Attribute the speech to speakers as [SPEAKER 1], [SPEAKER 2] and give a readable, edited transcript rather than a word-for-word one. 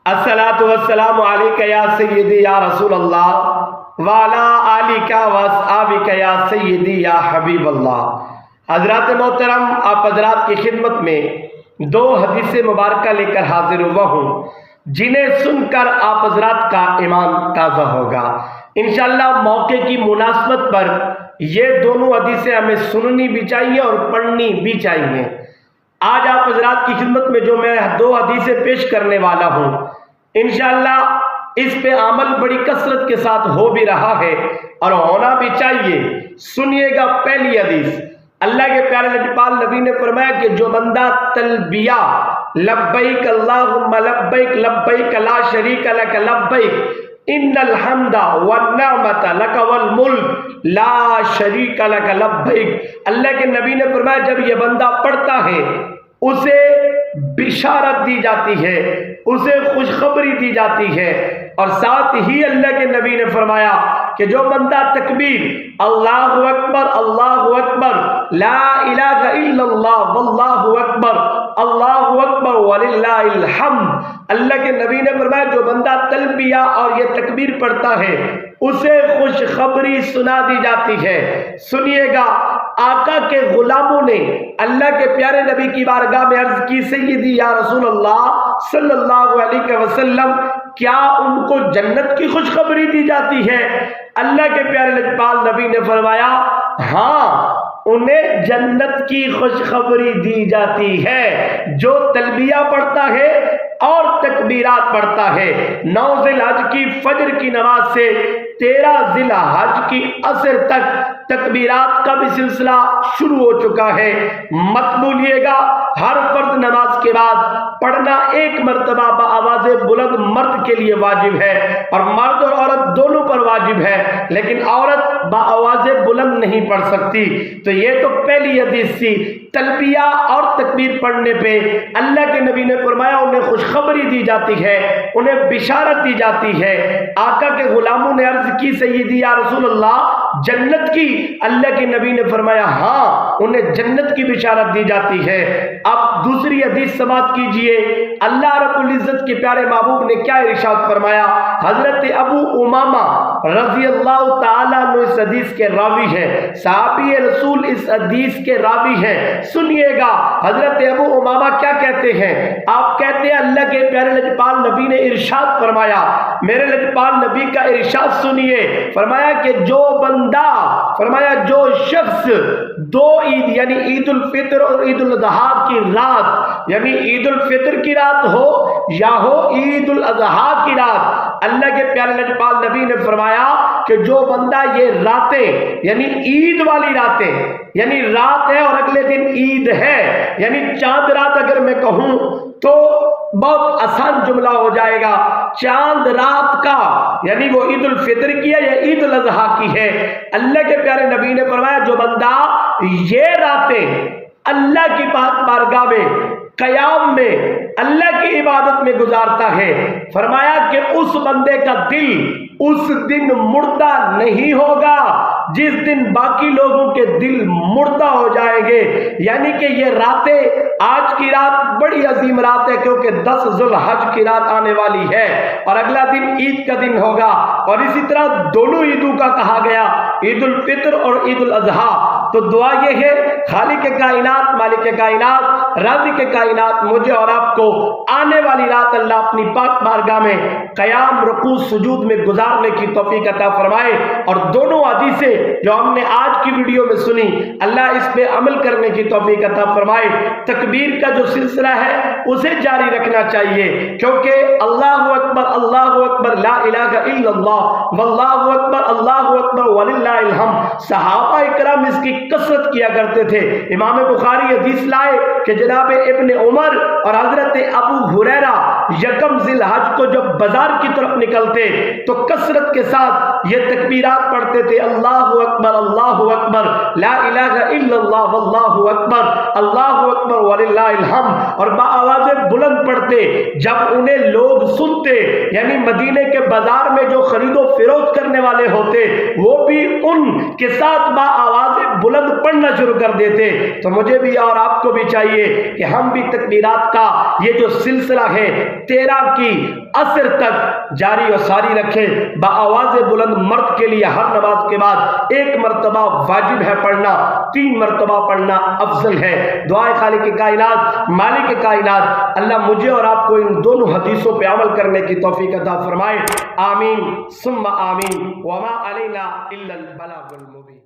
[SPEAKER 1] अस्सलातु वस्सलामु अलैका या सय्यदी या रसूल अल्लाह वाला आलिका वअसहाबिका या सय्यदी या हबीब अल्लाह। हजरात मोहतरम, आप हजरात की खिदमत में दो हदीस मुबारक लेकर हाजिर हुआ हूँ, जिन्हें सुनकर आप हजरात का ईमान ताज़ा होगा। इंशाअल्लाह मौके की मुनासबत पर ये दोनों हदीसें हमें सुननी भी चाहिए और पढ़नी भी चाहिए। आज आप हजरात की खिदमत में जो मैं दो हदीसें पेश करने वाला हूँ, इंशाअल्लाह इस पे अमल बड़ी कसरत के साथ हो भी रहा है और होना भी चाहिए। सुनिएगा पहली हदीस। अल्लाह के प्यारे लजपाल नबी ने फरमाया कि जो बंदा तलबिया लब्बैक अल्लाहुम्मा लब्बैक लब्बैक ला शरीका लक लब्बैक इन्नल हम्दा वन्निअमता लक वल मुल्क ला शरीका लक लब्बैक, अल्लाह के नबी ने फरमाया जब ये बंदा पढ़ता है उसे बिशारत दी जाती है, उसे खुशखबरी दी जाती है। और साथ ही अल्लाह के नबी ने फरमाया कि जो बंदा तकबीर अल्लाहु अकबर ला इलाहा इल्लल्लाह वल्लाहु अकबर वलिल्लाहिल हम्द, अल्लाह के नबी ने फरमाया जो बंदा तलबिया और ये तकबीर पढ़ता है उसे खुशखबरी सुना दी जाती है। सुनिएगा, आका के गुलामों ने अल्लाह के प्यारे नबी की बारगाह में अर्ज की, सय्यदी या रसूल अल्लाह सल्लल्लाहु अलैहि वसल्लम, क्या उनको जन्नत की खुशखबरी दी जाती है? अल्लाह के प्यारे लजपाल नबी ने फरमाया हाँ, उन्हें जन्नत की खुशखबरी दी जाती है जो तलबिया पढ़ता है और तकबीरात पढ़ता है। 9 ज़िलहज की फजर की नमाज से 13 ज़िलहज की असर तक तकबीरात का भी सिलसिला शुरू हो चुका है। मत भूलिएगा, हर फर्ज नमाज के बाद पढ़ना एक मर्तबा आवाज़े बुलंद मर्द के लिए वाजिब है और मर्द और औरत दोनों पर वाजिब है, लेकिन औरत आवाज़े बुलंद नहीं पढ़ सकती। तो ये तो पहली हदीस थी। तलबिया और तकबीर पढ़ने पे अल्लाह के नबी ने फरमाया उन्हें खुशखबरी दी जाती है, उन्हें बिशारत दी जाती है। आका के गुलामों ने अर्ज की, सय्यदी या रसूल अल्लाह जन्नत की? अल्लाह के नबी ने फरमाया हाँ, उन्हें जन्नत की बिशारत दी जाती है। अब दूसरी हदीस समाप्त कीजिए। अल्लाह रब्बुल इज्जत के प्यारे महबूब ने क्या इरशाद फरमाया? हजरत अबू उमामा रजी अल्लाह ताला अन्हु इस हदीस के रावी है, सहाबी रसूल इस हदीस के रावी है। सुनिएगा, हजरत अबू उमामा क्या कहते हैं? आप कहते हैं अल्लाह के प्यारे लजपाल नबी ने इरशाद फरमाया, मेरे लजपाल नबी का इरशाद सुनिए। फरमाया कि जो बंदा, फरमाया जो शख्स दो ईद यानी ईद उल फितर और ईद उल अज़हा की रात, यानी ईद उल फितर की रात हो या हो ईद उल अज़हा की रात, अल्लाह के प्यारे लजपाल नबी ने फरमाया कि जो बंदा ये रातें यानी ईद वाली रातें, यानी रात है और अगले दिन ईद है, यानी चांद रात अगर मैं कहूं तो बहुत आसान जुमला हो जाएगा। चांद रात का यानी वो ईद उल फितर की है या ईद उल अज़हा की है। अल्लाह के प्यारे नबी ने फरमाया जो बंदा ये रातें अल्लाह की बारगाह में कयाम में अल्लाह की इबादत में गुजारता है, फरमाया कि उस बंदे का दिल उस दिन मुर्दा नहीं होगा जिस दिन बाकी लोगों के दिल मुर्दा हो जाएंगे। यानी कि ये रातें, आज की रात बड़ी अजीम रात है क्योंकि 10 ज़ुल्हज की रात आने वाली है और अगला दिन ईद का दिन होगा। और इसी तरह दोनों ईदों का कहा गया, ईद उल फितर और ईद उल अज़हा। तो दुआ ये है, खालिक कायनात, मालिक कायनात, राज़िक कायनात, मुझे और आपको आने वाली रात अल्लाह अपनी पाक बारगाह में कयाम रुकू सुजूद में गुजारने की तौफीक अता फरमाए। और दोनों हदीसें जो हमने आज की वीडियो में सुनी, अल्लाह इस पे अमल करने की तौफीक अता फरमाए। तकबीर का जो सिलसिला है उसे जारी रखना चाहिए क्योंकि अल्लाहु अकबर ला इलाहा इल्लल्लाह वल्लाहु अकबर वलिल्लाहिल हम्द, सहाबा इकराम इसकी कसरत किया करते थे। इमाम बुखारी हदीस लाए कि जनाब इब्न उमर और हजरत अबू हुरैरा यकम ज़िलहज को जब बाजार की तरफ निकलते तो कसरत के साथ ये तकबीरात पढ़ते थे, अल्लाहु अकबर ला इलाहा इल्लल्लाह वल्लाहु अकबर वलिल्लाहिल हम्द, और बाआवाज़े बुलंद पढ़ते। जब उन्हें लोग सुनते, यानी मदीने के बाजार में जो खरीदो फिरोख्त करने वाले होते वो भी उनके साथ बाआवाज़े बुलंद पढ़ना शुरू कर देते। तो मुझे भी और आपको भी चाहिए कि हम भी तकबीरात का یہ جو سلسلہ ہے 13 کی عصر تک جاری و ساری رکھے. بآواز بلند مرد کے لیے ہر نماز کے بعد 1 مرتبہ واجب ہے پڑھنا، 3 مرتبہ پڑھنا افضل ہے. دعائے خالق کائنات مالک کائنات اللہ مجھے اور آپ کو ان دونوں حدیثوں پہ عمل کرنے کی توفیق عطا فرمائے. آمین ثم آمین. وما علینا الا البلاغ المبین.